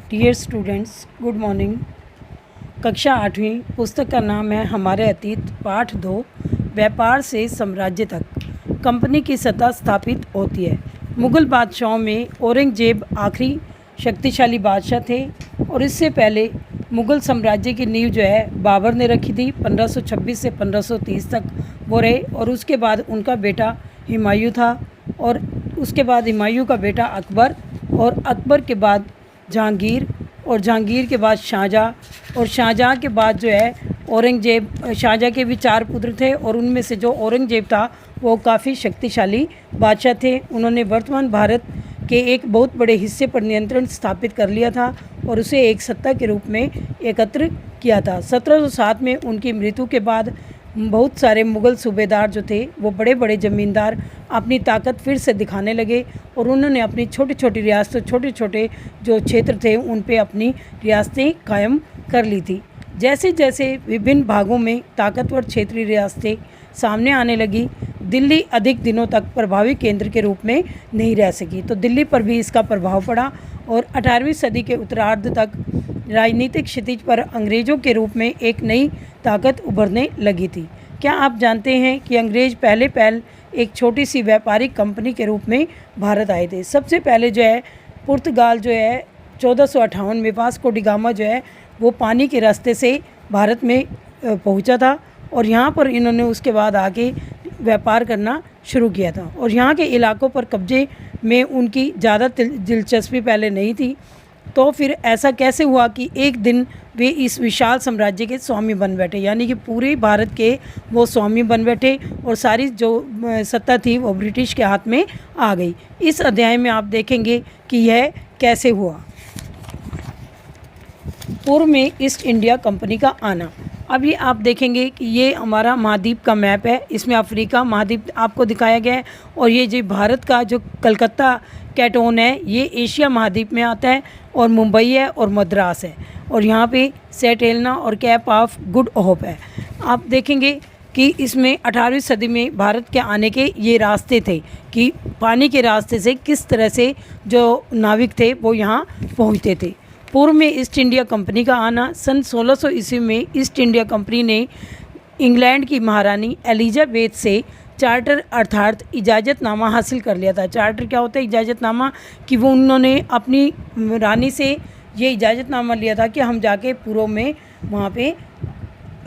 Dear students, good morning. कक्षा 8वीं पुस्तक का नाम है हमारे अतीत, पाठ 2, व्यापार से साम्राज्य तक। कंपनी की सत्ता स्थापित होती है। मुग़ल बादशाहों में औरंगजेब आखिरी शक्तिशाली बादशाह थे और इससे पहले मुग़ल साम्राज्य की नींव जो है बाबर ने रखी थी। 1526 से 1530 तक वो रहे और उसके बाद उनका बेटा हुमायूं था और उसके बाद हुमायूं का बेटा अकबर और अकबर के बाद जहांगीर और जहांगीर के बाद शाहजहाँ और शाहजहाँ के बाद जो है औरंगजेब। शाहजहाँ के भी 4 पुत्र थे और उनमें से जो औरंगजेब था वो काफ़ी शक्तिशाली बादशाह थे। उन्होंने वर्तमान भारत के एक बहुत बड़े हिस्से पर नियंत्रण स्थापित कर लिया था और उसे एक सत्ता के रूप में एकत्र किया था। 1707 में उनकी मृत्यु के बाद बहुत सारे मुग़ल सूबेदार जो थे वो बड़े बड़े ज़मींदार अपनी ताकत फिर से दिखाने लगे और उन्होंने अपनी छोटी छोटी रियासतों, छोटे छोटे जो क्षेत्र थे उन पे अपनी रियासतें कायम कर ली थी। जैसे जैसे विभिन्न भागों में ताकतवर क्षेत्रीय रियासतें सामने आने लगी, दिल्ली अधिक दिनों तक प्रभावी केंद्र के रूप में नहीं रह सकी, तो दिल्ली पर भी इसका प्रभाव पड़ा और 18वीं सदी के उत्तरार्ध तक राजनीतिक क्षितिज पर अंग्रेज़ों के रूप में एक नई ताकत उभरने लगी थी। क्या आप जानते हैं कि अंग्रेज़ पहले एक छोटी सी व्यापारिक कंपनी के रूप में भारत आए थे। सबसे पहले जो है पुर्तगाल जो है 1458 में वास्को डी गामा जो है वो पानी के रास्ते से भारत में पहुंचा था और यहाँ पर इन्होंने उसके बाद आके व्यापार करना शुरू किया था और यहाँ के इलाकों पर कब्जे में उनकी ज़्यादा दिलचस्पी पहले नहीं थी। तो फिर ऐसा कैसे हुआ कि एक दिन वे इस विशाल साम्राज्य के स्वामी बन बैठे, यानी कि पूरे भारत के वो स्वामी बन बैठे और सारी जो सत्ता थी वो ब्रिटिश के हाथ में आ गई। इस अध्याय में आप देखेंगे कि यह कैसे हुआ। पूर्व में ईस्ट इंडिया कंपनी का आना। अभी आप देखेंगे कि ये हमारा महाद्वीप का मैप है, इसमें अफ्रीका महाद्वीप आपको दिखाया गया है और ये जो भारत का जो कलकत्ता कैंटोन है ये एशिया महाद्वीप में आता है और मुंबई है और मद्रास है और यहाँ पे सेंट हेलेना और कैप ऑफ गुड होप है। आप देखेंगे कि इसमें 18वीं सदी में भारत के आने के ये रास्ते थे कि पानी के रास्ते से किस तरह से जो नाविक थे वो यहाँ पहुँचते थे। पूर्व में ईस्ट इंडिया कंपनी का आना। सन 1600 ईस्वी में ईस्ट इंडिया कंपनी ने इंग्लैंड की महारानी एलिजाबेथ से चार्टर अर्थात इजाज़तनामा हासिल कर लिया था। चार्टर क्या होता है? इजाज़तनामा, कि वो उन्होंने अपनी रानी से ये इजाज़तनामा लिया था कि हम जाके पूर्व में वहाँ पे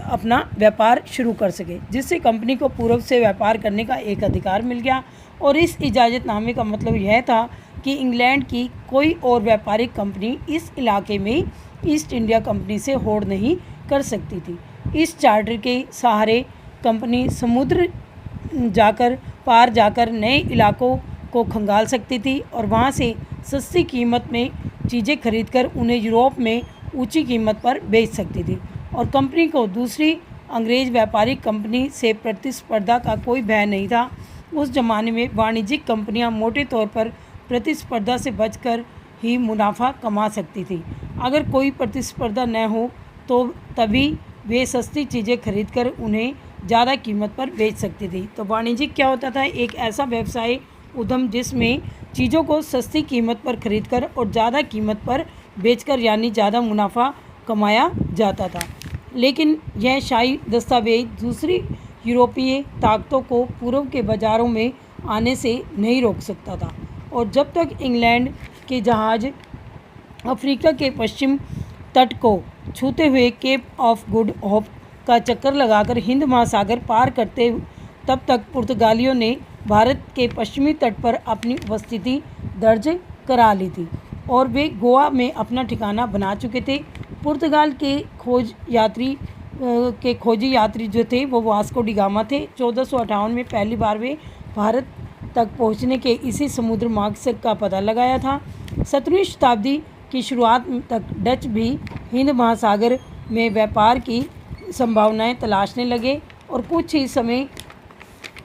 अपना व्यापार शुरू कर सके, जिससे कंपनी को पूर्व से व्यापार करने का एक अधिकार मिल गया। और इस इजाज़तनामे का मतलब यह था कि इंग्लैंड की कोई और व्यापारिक कंपनी इस इलाके में ईस्ट इंडिया कंपनी से होड़ नहीं कर सकती थी। इस चार्टर के सहारे कंपनी समुद्र पार जाकर नए इलाकों को खंगाल सकती थी और वहां से सस्ती कीमत में चीज़ें खरीदकर उन्हें यूरोप में ऊंची कीमत पर बेच सकती थी और कंपनी को दूसरी अंग्रेज़ व्यापारिक कंपनी से प्रतिस्पर्धा का कोई भय नहीं था। उस ज़माने में वाणिज्यिक कंपनियां मोटे तौर पर प्रतिस्पर्धा से बचकर ही मुनाफा कमा सकती थी। अगर कोई प्रतिस्पर्धा न हो तो तभी वे सस्ती चीज़ें खरीदकर उन्हें ज़्यादा कीमत पर बेच सकती थी। तो वाणिज्यिक क्या होता था? एक ऐसा व्यवसाय उद्यम जिसमें चीज़ों को सस्ती कीमत पर खरीदकर और ज़्यादा कीमत पर बेचकर यानी ज़्यादा मुनाफा कमाया जाता था। लेकिन यह शाही दस्तावेज दूसरी यूरोपीय ताकतों को पूर्व के बाज़ारों में आने से नहीं रोक सकता था और जब तक इंग्लैंड के जहाज़ अफ्रीका के पश्चिम तट को छूते हुए केप ऑफ गुड होप का चक्कर लगाकर हिंद महासागर पार करते, तब तक पुर्तगालियों ने भारत के पश्चिमी तट पर अपनी उपस्थिति दर्ज करा ली थी और वे गोवा में अपना ठिकाना बना चुके थे। पुर्तगाल के खोजी यात्री जो थे वो वास्को डी गामा थे। 1458 में पहली बार वे भारत तक पहुंचने के इसी समुद्र मार्ग से का पता लगाया था। 17वीं शताब्दी की शुरुआत तक डच भी हिंद महासागर में व्यापार की संभावनाएं तलाशने लगे और कुछ ही समय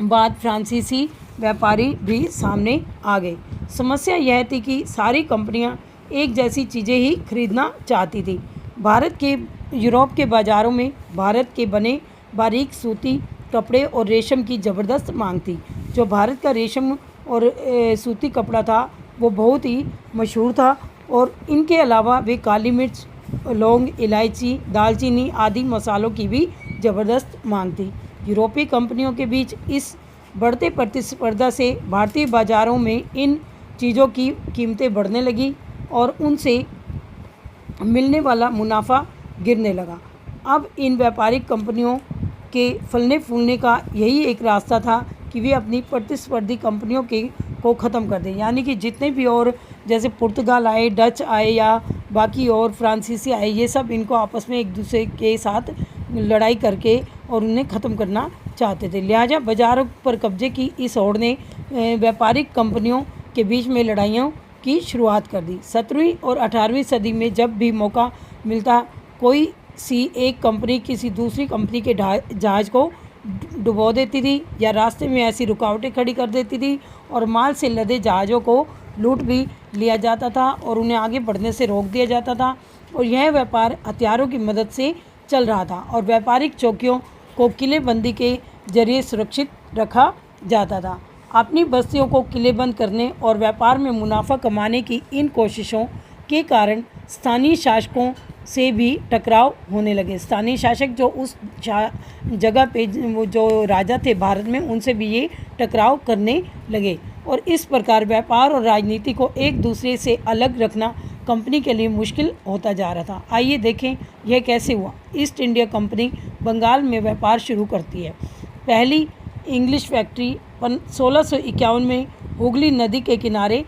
बाद फ्रांसीसी व्यापारी भी सामने आ गए। समस्या यह थी कि सारी कंपनियां एक जैसी चीज़ें ही खरीदना चाहती थी। भारत के यूरोप के बाज़ारों में भारत के बने बारीक सूती कपड़े और रेशम की ज़बरदस्त मांग थी। जो भारत का रेशम और सूती कपड़ा था वो बहुत ही मशहूर था और इनके अलावा वे काली मिर्च, लौंग, इलायची, दालचीनी आदि मसालों की भी ज़बरदस्त मांग थी। यूरोपीय कंपनियों के बीच इस बढ़ते प्रतिस्पर्धा से भारतीय बाज़ारों में इन चीज़ों की कीमतें बढ़ने लगी और उनसे मिलने वाला मुनाफा गिरने लगा। अब इन व्यापारिक कंपनियों के फलने फूलने का यही एक रास्ता था कि वे अपनी प्रतिस्पर्धी कंपनियों को ख़त्म कर दें। यानी कि जितने भी और जैसे पुर्तगाल आए, डच आए या बाकी और फ्रांसीसी आए, ये सब इनको आपस में एक दूसरे के साथ लड़ाई करके और उन्हें ख़त्म करना चाहते थे। लिहाजा बाज़ारों पर कब्जे की इस होड़ ने व्यापारिक कंपनियों के बीच में लड़ाइयों की शुरुआत कर दी। 17वीं और 18वीं सदी में जब भी मौका मिलता, कोई सी एक कंपनी किसी दूसरी कंपनी के जहाज़ को डुबो देती थी या रास्ते में ऐसी रुकावटें खड़ी कर देती थी और माल से लदे जहाज़ों को लूट भी लिया जाता था और उन्हें आगे बढ़ने से रोक दिया जाता था। और यह व्यापार हथियारों की मदद से चल रहा था और व्यापारिक चौकियों को किलेबंदी के जरिए सुरक्षित रखा जाता था। अपनी बस्तियों को किलेबंद करने और व्यापार में मुनाफा कमाने की इन कोशिशों के कारण स्थानीय शासकों से भी टकराव होने लगे। स्थानीय शासक जो उस जगह पे जो राजा थे भारत में, उनसे भी ये टकराव करने लगे और इस प्रकार व्यापार और राजनीति को एक दूसरे से अलग रखना कंपनी के लिए मुश्किल होता जा रहा था। आइए देखें यह कैसे हुआ। ईस्ट इंडिया कंपनी बंगाल में व्यापार शुरू करती है। पहली इंग्लिश फैक्ट्री 1651 में हुगली नदी के किनारे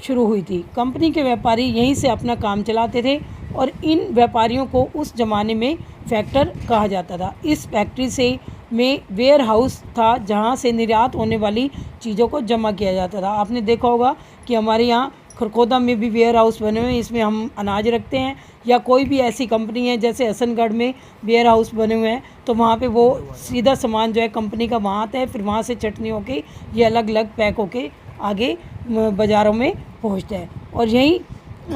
शुरू हुई थी। कंपनी के व्यापारी यहीं से अपना काम चलाते थे और इन व्यापारियों को उस ज़माने में फैक्टर कहा जाता था। इस फैक्ट्री से में वेयर हाउस था जहां से निर्यात होने वाली चीज़ों को जमा किया जाता था। आपने देखा होगा कि हमारे यहाँ खरखोदा में भी वेयर हाउस बने हुए हैं, इसमें हम अनाज रखते हैं, या कोई भी ऐसी कंपनी है जैसे हसनगढ़ में वेयर हाउस बने हुए हैं, तो वहाँ पे वो सीधा सामान जो है कंपनी का वहाँ आता है, फिर वहाँ से चटनी होके ये अलग अलग पैक होके आगे बाज़ारों में पहुँचता है और यहीं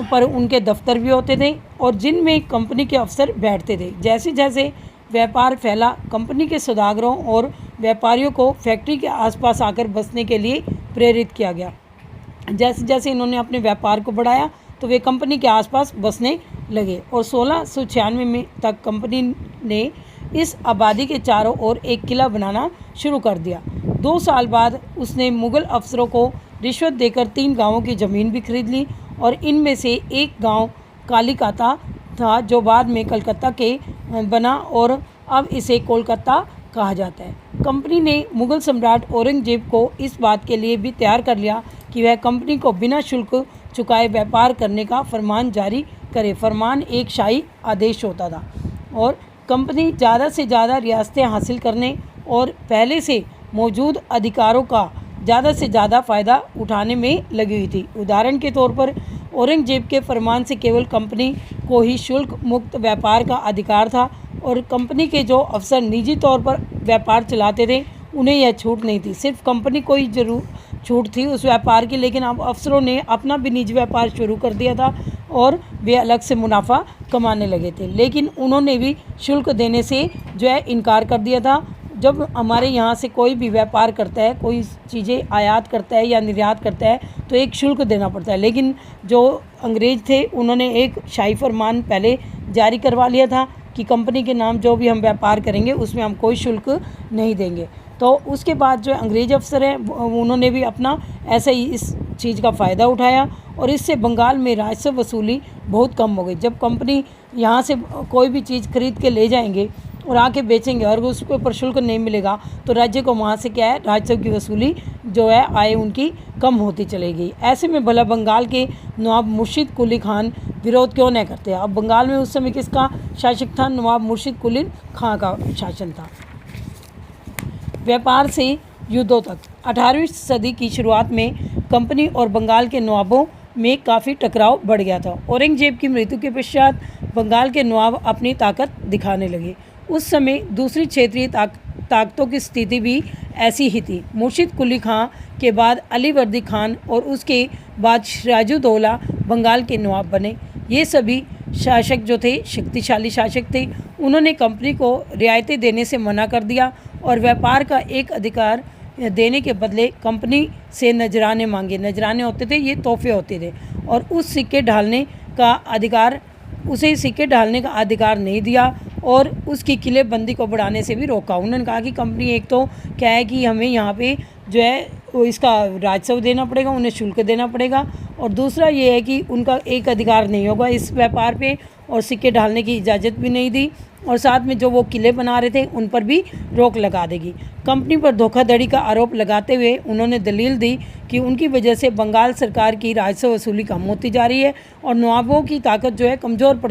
पर उनके दफ्तर भी होते थे और जिनमें कंपनी के अफसर बैठते थे। जैसे जैसे व्यापार फैला, कंपनी के सौदागरों और व्यापारियों को फैक्ट्री के आसपास आकर बसने के लिए प्रेरित किया गया। जैसे जैसे इन्होंने अपने व्यापार को बढ़ाया तो वे कंपनी के आसपास बसने लगे और 1696 में तक कंपनी ने इस आबादी के चारों ओर एक किला बनाना शुरू कर दिया। 2 साल बाद उसने मुग़ल अफसरों को रिश्वत देकर 3 गांवों की ज़मीन भी खरीद ली और इनमें से एक गांव कालीकाता था जो बाद में कलकत्ता के बना और अब इसे कोलकाता कहा जाता है। कंपनी ने मुग़ल सम्राट औरंगजेब को इस बात के लिए भी तैयार कर लिया कि वह कंपनी को बिना शुल्क चुकाए व्यापार करने का फरमान जारी करे। फरमान एक शाही आदेश होता था और कंपनी ज़्यादा से ज़्यादा रियासतें हासिल करने और पहले से मौजूद अधिकारों का ज़्यादा से ज़्यादा फ़ायदा उठाने में लगी हुई थी। उदाहरण के तौर पर औरंगजेब के फरमान से केवल कंपनी को ही शुल्क मुक्त व्यापार का अधिकार था और कंपनी के जो अफसर निजी तौर पर व्यापार चलाते थे उन्हें यह छूट नहीं थी। सिर्फ कंपनी को ही जरूर छूट थी उस व्यापार की, लेकिन अब अफसरों ने अपना भी निजी व्यापार शुरू कर दिया था और वे अलग से मुनाफा कमाने लगे थे, लेकिन उन्होंने भी शुल्क देने से जो है इनकार कर दिया था। जब हमारे यहाँ से कोई भी व्यापार करता है, कोई चीज़ें आयात करता है या निर्यात करता है तो एक शुल्क देना पड़ता है, लेकिन जो अंग्रेज़ थे उन्होंने एक शाही फरमान पहले जारी करवा लिया था कि कंपनी के नाम जो भी हम व्यापार करेंगे उसमें हम कोई शुल्क नहीं देंगे। तो उसके बाद जो अंग्रेज़ अफसर हैं उन्होंने भी अपना ऐसा ही इस चीज़ का फ़ायदा उठाया और इससे बंगाल में राजस्व वसूली बहुत कम हो गई। जब कंपनी यहाँ से कोई भी चीज़ खरीद के ले जाएंगे और आके बेचेंगे और उसके ऊपर शुल्क नहीं मिलेगा तो राज्य को वहाँ से क्या है, राजस्व की वसूली जो है आय उनकी कम होती चलेगी। ऐसे में भला बंगाल के नवाब मुर्शिद कुली खान विरोध क्यों नहीं करते। अब बंगाल में उस समय किसका शासक था? नवाब मुर्शिद कुली खां का शासन था। व्यापार से युद्धों तक 18वीं सदी की शुरुआत में कंपनी और बंगाल के नवाबों में काफ़ी टकराव बढ़ गया था। औरंगजेब की मृत्यु के पश्चात बंगाल के नवाब अपनी ताकत दिखाने लगे। उस समय दूसरी क्षेत्रीय ताकतों की स्थिति भी ऐसी ही थी। मुर्शिद कुली खां के बाद अली वर्दी खान और उसके बाद सिराजुद्दौला बंगाल के नवाब बने। ये सभी शासक जो थे शक्तिशाली शासक थे। उन्होंने कंपनी को रियायतें देने से मना कर दिया और व्यापार का एक अधिकार देने के बदले कंपनी से नजराने मांगे। नजराने होते थे, ये तोहफे होते थे और उस सिक्के ढालने का अधिकार उसे सिक्के ढालने का अधिकार नहीं दिया और उसकी किलेबंदी को बढ़ाने से भी रोका। उन्होंने कहा कि कंपनी एक तो क्या है कि हमें यहाँ पे जो है वो इसका राजस्व देना पड़ेगा, उन्हें शुल्क देना पड़ेगा, और दूसरा ये है कि उनका एक अधिकार नहीं होगा इस व्यापार पे, और सिक्के ढालने की इजाज़त भी नहीं दी, और साथ में जो वो किले बना रहे थे उन पर भी रोक लगा देगी। कंपनी पर धोखाधड़ी का आरोप लगाते हुए उन्होंने दलील दी कि उनकी वजह से बंगाल सरकार की राजस्व वसूली कम होती जा रही है और नवाबों की ताकत जो है कमज़ोर पड़